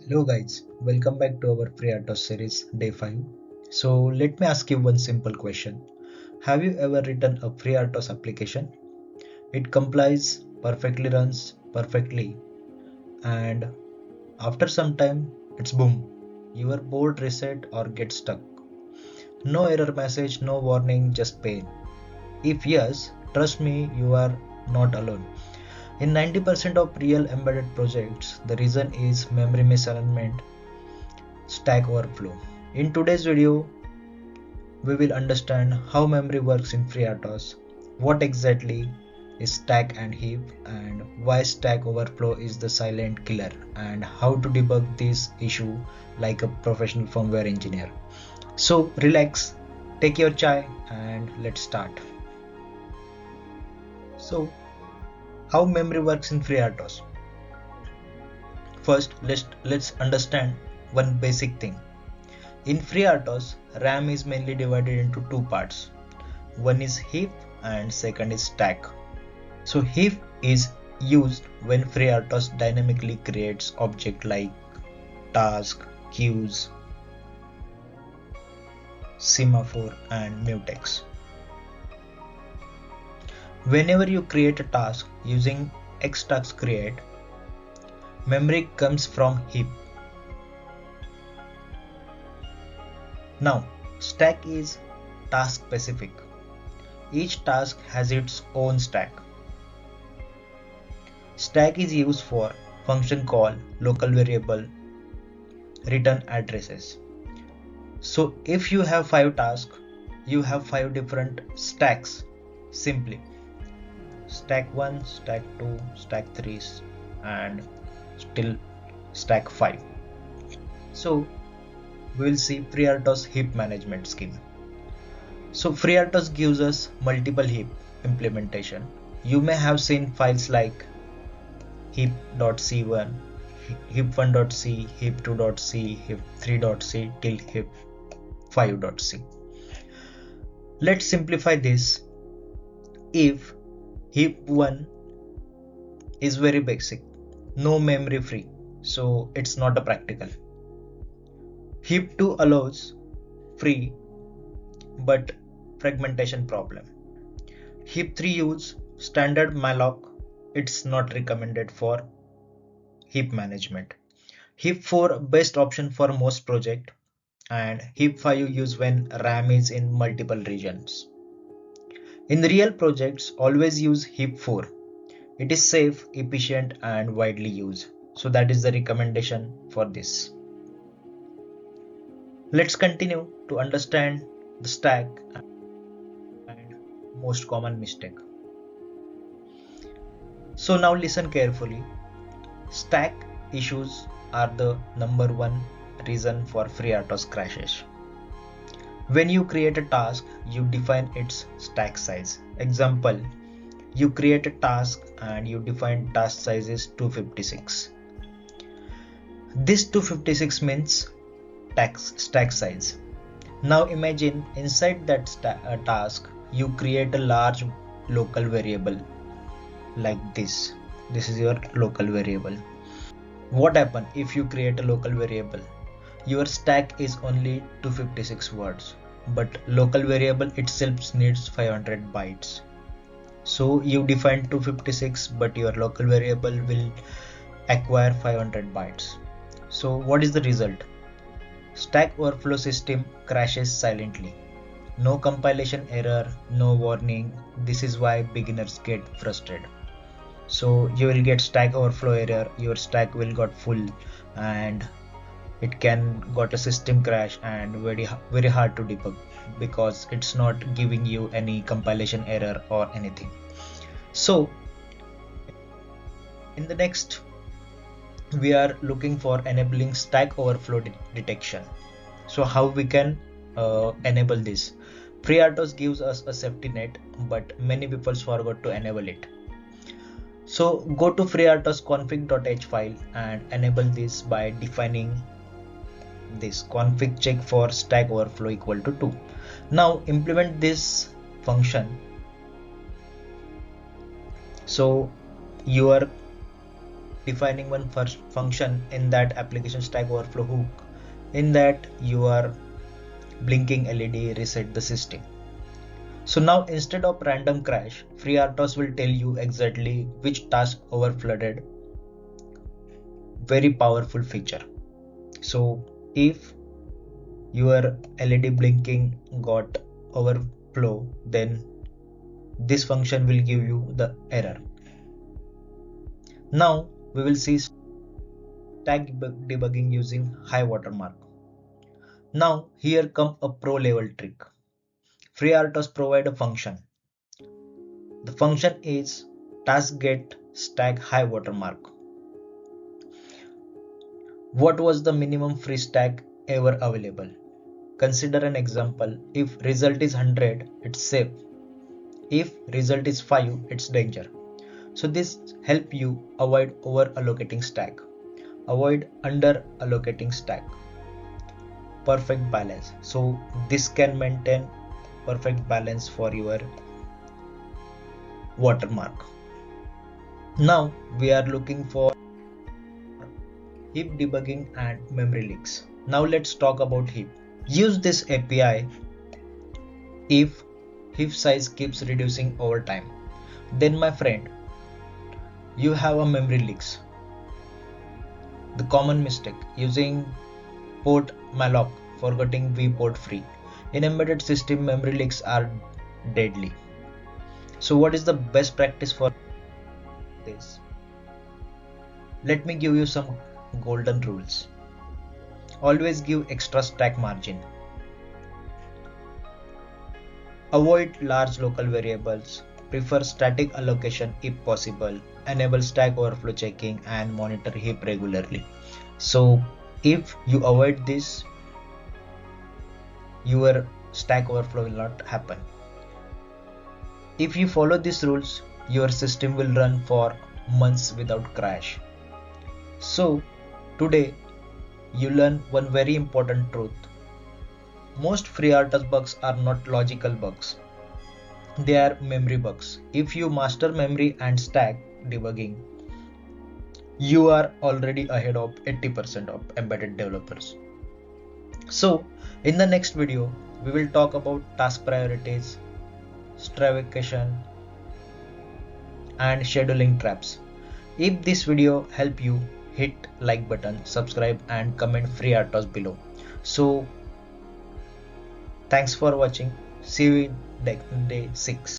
Hello guys, welcome back to our FreeRTOS series day 5. So let me ask you one simple question. Have you ever written a FreeRTOS application? It complies, perfectly runs perfectly, and after some time it's boom. Your board reset or gets stuck. No error message, no warning, just pain. If yes, trust me, you are not alone. In 90% of real embedded projects, the reason is memory misalignment, stack overflow. In today's video, we will understand how memory works in FreeRTOS, what exactly is stack and heap, and why stack overflow is the silent killer, and how to debug this issue like a professional firmware engineer. So relax, take your chai, and let's start. So, how memory works in FreeRTOS? First, let's understand one basic thing. In FreeRTOS, RAM is mainly divided into two parts. One is heap and second is stack. So heap is used when FreeRTOS dynamically creates objects like task, queues, semaphore and mutex. Whenever you create a task using xtask create, memory comes from heap. Now, stack is task specific. Each task has its own stack. Stack is used for function call, local variable, return addresses. So if you have 5 tasks, you have 5 different stacks simply. Stack 1, stack 2, stack 3 and still stack 5. So we will see FreeRTOS heap management scheme. So FreeRTOS gives us multiple heap implementation. You may have seen files like heap.c1, heap1.c, heap2.c, heap3.c till heap5.c. Let's simplify this. If heap1 is very basic, no memory free, so it's not a practical. Heap2 allows free but fragmentation problem. Heap3 use standard malloc, it's not recommended for heap management. Heap4 best option for most project, and heap5 use when RAM is in multiple regions. In real projects, always use heap4. It is safe, efficient and widely used. So that is the recommendation for this. Let's continue to understand the stack and most common mistake. So now listen carefully. Stack issues are the number one reason for FreeRTOS crashes. When you create a task, you define its stack size. Example, you create a task and you define task size is 256. This 256 means stack size. Now imagine inside that task, you create a large local variable like this. This is your local variable. What happens if you create a local variable? Your stack is only 256 words, but local variable itself needs 500 bytes. So you define 256, but your local variable will acquire 500 bytes. So what is the result? Stack Overflow system crashes silently. No compilation error, no warning. This is why beginners get frustrated. So you will get stack overflow error, your stack will got full and it can got a system crash and very hard to debug because it's not giving you any compilation error or anything. So in the next we are looking for enabling stack overflow detection. So how we can enable this? FreeRTOS gives us a safety net, but many people forgot to enable it. So go to FreeRTOS config.h file and enable this by defining this config check for stack overflow equal to 2. Now implement this function. So your defining one first function in that application stack overflow hook. In that you are blinking LED reset the system. So now instead of random crash, FreeRTOS will tell you exactly which task overflooded. Very powerful feature. So if your LED blinking got overflow, then this function will give you the error. Now we will see stack debugging using high watermark. Now here come a pro level trick. FreeRTOS provide a function. The function is task get stack high watermark. What was the minimum free stack ever available? Consider an example. If result is 100, it's safe. If result is 5, it's danger. So this help you avoid over allocating stack, avoid under allocating stack. Perfect balance. So this can maintain perfect balance for your watermark. Now we are looking for heap debugging and memory leaks. Now let's talk about heap. Use this API if heap size keeps reducing over time. Then my friend, you have a memory leaks. The common mistake, using port malloc, forgetting vport free. In embedded system, memory leaks are deadly. So what is the best practice for this? Let me give you some golden rules. Always give extra stack margin. Avoid large local variables. Prefer static allocation if possible. Enable stack overflow checking and monitor heap regularly. So if you avoid this, your stack overflow will not happen. If you follow these rules, your system will run for months without crash. So today you learn one very important truth. Most FreeRTOS bugs are not logical bugs. They are memory bugs. If you master memory and stack debugging, you are already ahead of 80% of embedded developers. So in the next video, we will talk about task priorities, stratification, and scheduling traps. If this video helped you, hit like button, subscribe and comment FreeRTOS below. So thanks for watching. See you in day 6.